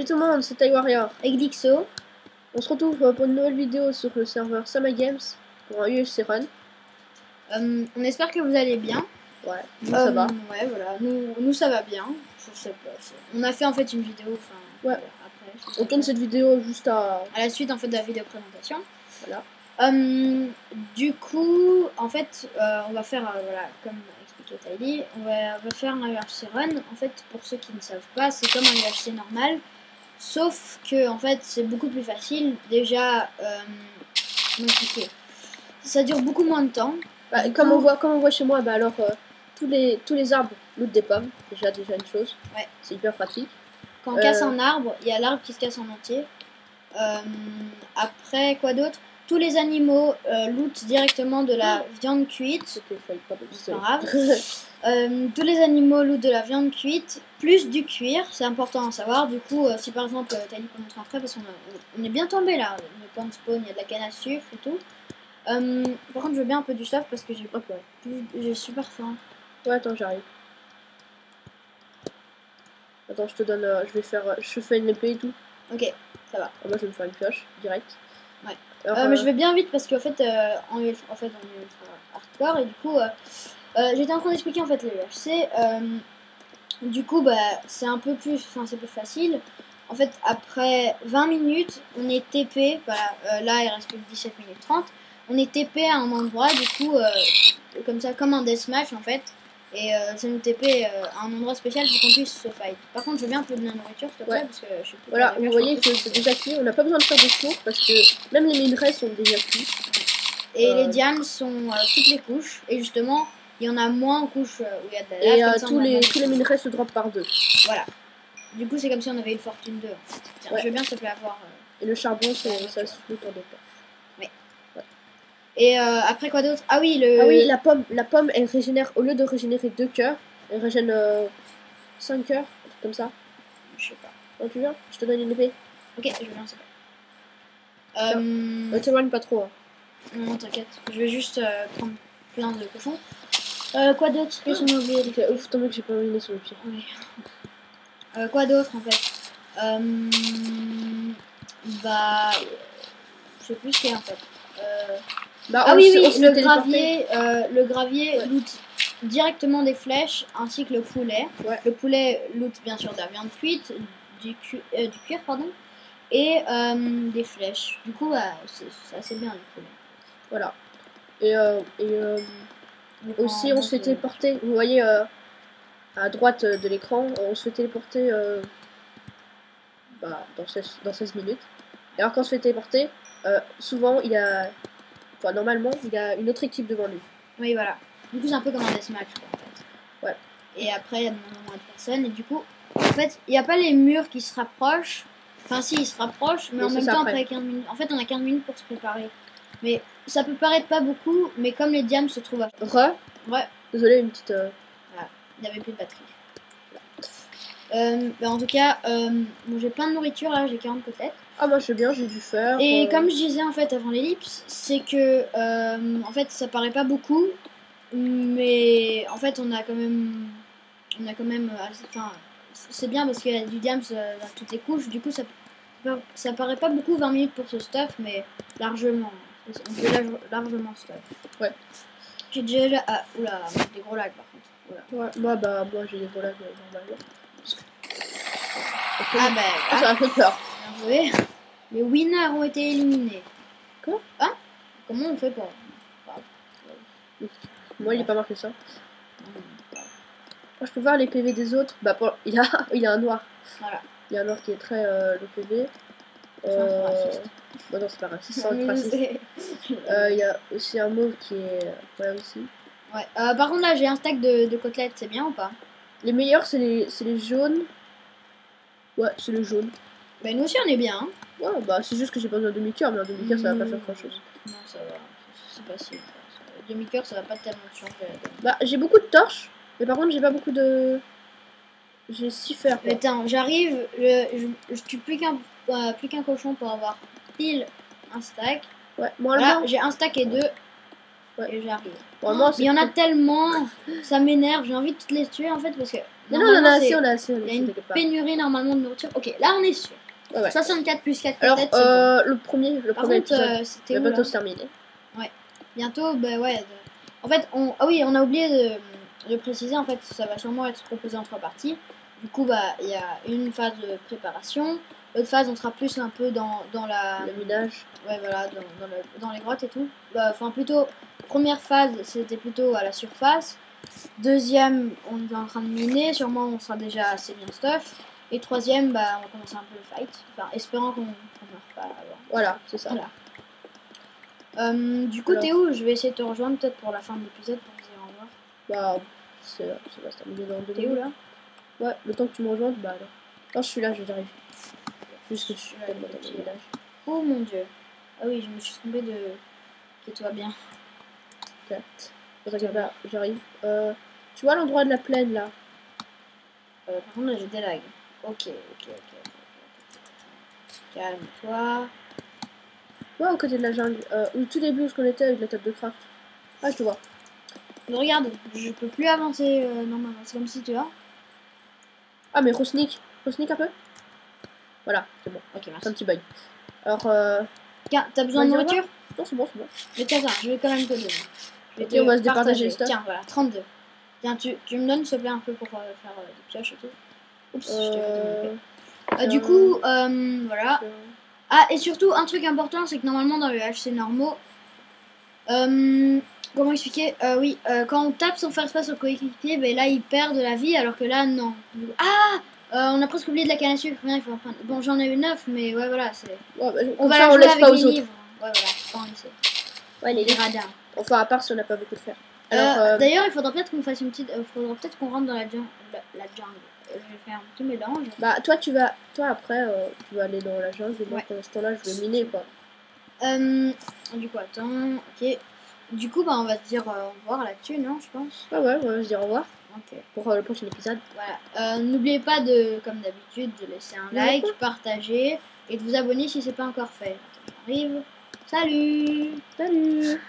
tout le monde, c'est TyWarrior. Avec Dixo. On se retrouve pour une nouvelle vidéo sur le serveur Sama Games pour un UFC Run. On espère que vous allez bien. Ouais, nous, ça va. Ouais, voilà, nous ça va bien. Je sais pas. On a fait en fait une vidéo, enfin. Ouais. Après. On tourne cette vidéo juste à la suite en fait de la vidéo présentation. Voilà. Du coup, en fait, on va faire, voilà, comme expliqué Tylee, on va faire un UFC Run. En fait, pour ceux qui ne savent pas, c'est comme un UFC normal. Sauf que, en fait, c'est beaucoup plus facile. Déjà, comment expliquer ? Ça dure beaucoup moins de temps. Bah, comme on voit chez moi, bah alors tous les arbres lootent des pommes. Déjà une chose. Ouais. C'est hyper pratique. Quand on casse un arbre, il y a l'arbre qui se casse en entier. Après, quoi d'autre ? Tous les animaux lootent directement de la viande cuite. C'est pas grave. Tous les animaux lootent de la viande cuite, plus du cuir, c'est important à savoir. Du coup, si par exemple, Tylee peut montrer après, parce qu'on est bien tombé là, le point de spawn, il y a de la canne à sucre et tout. Par contre, je veux bien un peu du stuff parce que j'ai super faim. Ouais, attends, j'arrive. Attends, je te donne. Je fais une épée et tout. Ok, ça va. Moi, je vais me faire une pioche direct. Ouais. Alors, mais je vais bien vite parce qu'en fait, on est hardcore et du coup, j'étais en train d'expliquer en fait les UFC. Du coup, bah, c'est un peu plus, enfin, c'est plus facile. En fait, après 20 minutes, on est TP. Voilà, là, il reste plus que 17 minutes 30. On est TP à un endroit, du coup, comme ça, comme un deathmatch en fait. Et ça nous TP à un endroit spécial pour qu'on puisse se fight. Par contre, je veux bien un peu de la nourriture, s'il te plaît, parce que je suis plus. Voilà, vous voyez que c'est déjà cuit. On n'a pas besoin de faire des fours parce que même les minerais sont déjà cuits. Et les diams sont toutes les couches. Et justement, il y en a moins en couches où il y a de la lave. Et tous les minerais se droppent par deux. Voilà. Du coup, c'est comme si on avait une fortune 2. En fait. Tiens, je veux bien, s'il te plaît, avoir. Et le charbon, ça se fout en deux temps. Oui. Ouais. Et après, quoi d'autre ? Ah oui, la pomme, elle régénère, au lieu de régénérer 2 cœurs, elle régénère 5 cœurs, un truc comme ça. Je sais pas. Oh, tu viens ? Je te donne une épée. Ok, je viens, s'il te plaît. T'éloignes pas trop. Hein. Non, t'inquiète. Je vais juste prendre plein de cochons. Quoi d'autre que j'ai oublié de faire ? Ouf, tant mieux que j'ai pas miné sur le pied. Oui. Quoi d'autre en fait Bah. Je sais plus ce qu'il y a en fait. Le gravier loot directement des flèches ainsi que le poulet. Ouais. Le poulet loot bien sûr de la viande cuite, du cuir pardon, et des flèches. Du coup, c'est assez bien le poulet. Voilà. Et aussi, on se fait téléporter. Vous voyez à droite de l'écran, on se fait téléporter dans 16 minutes. Et alors, quand on se fait téléporter, souvent, normalement, il y a une autre équipe devant lui. Oui, voilà. Du coup, c'est un peu comme un deathmatch, quoi, en fait. Ouais. Et après, il y a de moins de personnes. Et du coup, en fait, il n'y a pas les murs qui se rapprochent. Enfin, si, ils se rapprochent, mais en même temps, après 15 minutes. En fait, on a 15 minutes pour se préparer. Mais ça peut paraître pas beaucoup, mais comme les diams se trouvent à... Ouais. Désolé, une petite... Voilà. Il n'y avait plus de batterie. Bah en tout cas, bon, j'ai plein de nourriture là, j'ai 40 côtelettes. Ah, moi je sais bien, j'ai dû faire. Et comme je disais en fait avant l'ellipse, c'est que en fait ça paraît pas beaucoup, mais en fait on a quand même enfin c'est bien parce qu'il y a du diams dans toutes les couches, du coup ça paraît pas beaucoup 20 minutes pour ce stuff, mais largement, on peut largement stuff. Ouais. J'ai déjà oula, des gros lags par contre. Oula. Ouais, moi j'ai des gros lags normalement. Ah bah, ça a fait peur. Bien joué. Les winners ont été éliminés. Quoi ? Hein ? Comment on fait pour... Moi il est pas marqué ça. Moi je peux voir les PV des autres. Bah il y a un noir. Voilà. Il y a un noir qui est très le PV. Bon non c'est pas raciste, c'est raciste. Il y a aussi un mauve qui est voilà aussi. Ouais. Par contre là j'ai un stack de côtelettes, c'est bien ou pas ? Les meilleurs c'est les jaunes. Ouais, c'est le jaune. Bah nous aussi on est bien. Hein. Ouais, bah c'est juste que j'ai pas besoin de demi-cœur, mais un demi-cœur ça va pas faire grand chose. Non, ça va. C'est facile. Demi-cœur ça va pas tellement changer. Bah j'ai beaucoup de torches, mais par contre j'ai pas beaucoup de. J'ai 6 fers. Attends, j'arrive, je tue plus qu'un cochon pour avoir pile un stack. Ouais, moi voilà, j'ai un stack et 2. Ouais. Et j'arrive. Normalement, Il y en a tellement, ça m'énerve, j'ai envie de toutes les tuer en fait parce que. Non, on en a normalement, assez, on a assez. il y a une pénurie normalement de nourriture. Ok, là on est sûr. Ouais, ouais. 64 plus 4 Alors, peut-être, c'est bon. le premier Par contre, épisode c'était va où bientôt là se terminer. Bientôt, bah ouais. En fait, ah oui, on a oublié de préciser, en fait, ça va sûrement être proposé en 3 parties. Du coup, bah, il y a une phase de préparation. L'autre phase, on sera plus un peu dans la... Le minage. Ouais, voilà, dans les grottes et tout. Enfin, plutôt, première phase, c'était plutôt à la surface. Deuxième, on est en train de miner. Sûrement, on sera déjà assez bien stuff. Et troisième, bah, on va commencer un peu le fight. Enfin, espérant qu'on meurt pas avant. Voilà, c'est ça. Voilà. Du coup, Alors. t'es où? Je vais essayer de te rejoindre peut-être pour la fin de l'épisode pour te dire au revoir. Bah, ça va se terminer dans 2 T'es où minutes. là? Ouais, le temps que tu me rejoignes, bah alors. Non, je suis là, j'arrive. Juste que je suis Là, tellement il dans est le village. Oh mon dieu. Ah oui, je me suis trompée de. Tais-toi bien. 4. Ne t'inquiète pas, j'arrive. Tu vois l'endroit de la plaine là? Par contre, là j'ai des lags. Ok. Calme-toi. Ouais, au côté de la jungle. Au tout début où on était avec la table de craft. Ah, je te vois. Mais regarde, je peux plus avancer normalement. C'est comme si tu vois. Ah, mais re-sneak. Re-sneak un peu. Voilà, c'est bon. Ok, C'est un merci. petit bug. Alors, Tiens, t'as besoin de vas-y, nourriture? non, c'est bon, c'est bon. Mais tiens, je vais quand même te donner. Je vais Ok, te on va se départager partager. le stuff. Tiens, voilà, 32. Tiens, tu me donnes s'il te plaît un peu pour faire des pioches et tout. Oups, je t'ai fait tomber. Du coup, voilà. Ah, et surtout, un truc important, c'est que normalement dans le HC normaux, comment expliquer oui, quand on tape sans faire espace au coéquipier, ben là il perd de la vie, alors que là non. Ah, on a presque oublié de la canne à sucre. Rien, il faut en prendre. Bon, j'en ai eu 9, mais ouais, voilà, c'est. Ouais, bah, On va ça, la on jouer laisse avec pas les aux autres. livres. Ouais, voilà, pas en lycée. Ouais, les livres. radins. Enfin, à part si on n'a pas beaucoup de fer. Alors, D'ailleurs, il faudra peut-être qu'on fasse une petite. Faudra peut-être qu'on rentre dans la jungle. La jungle. Je vais faire un petit mélange. bah, toi après, tu vas aller dans la jungle. Et moi, pendant ce temps-là, je vais miner quoi. Du coup, attends, ok. Du coup, bah, on va se dire au revoir là-dessus, non, je pense. Ouais, on va se dire au revoir Ok. pour le prochain épisode. Voilà. N'oubliez pas de, comme d'habitude, de laisser un like, partager et de vous abonner si c'est pas encore fait. Attends, j'arrive. Salut! Salut!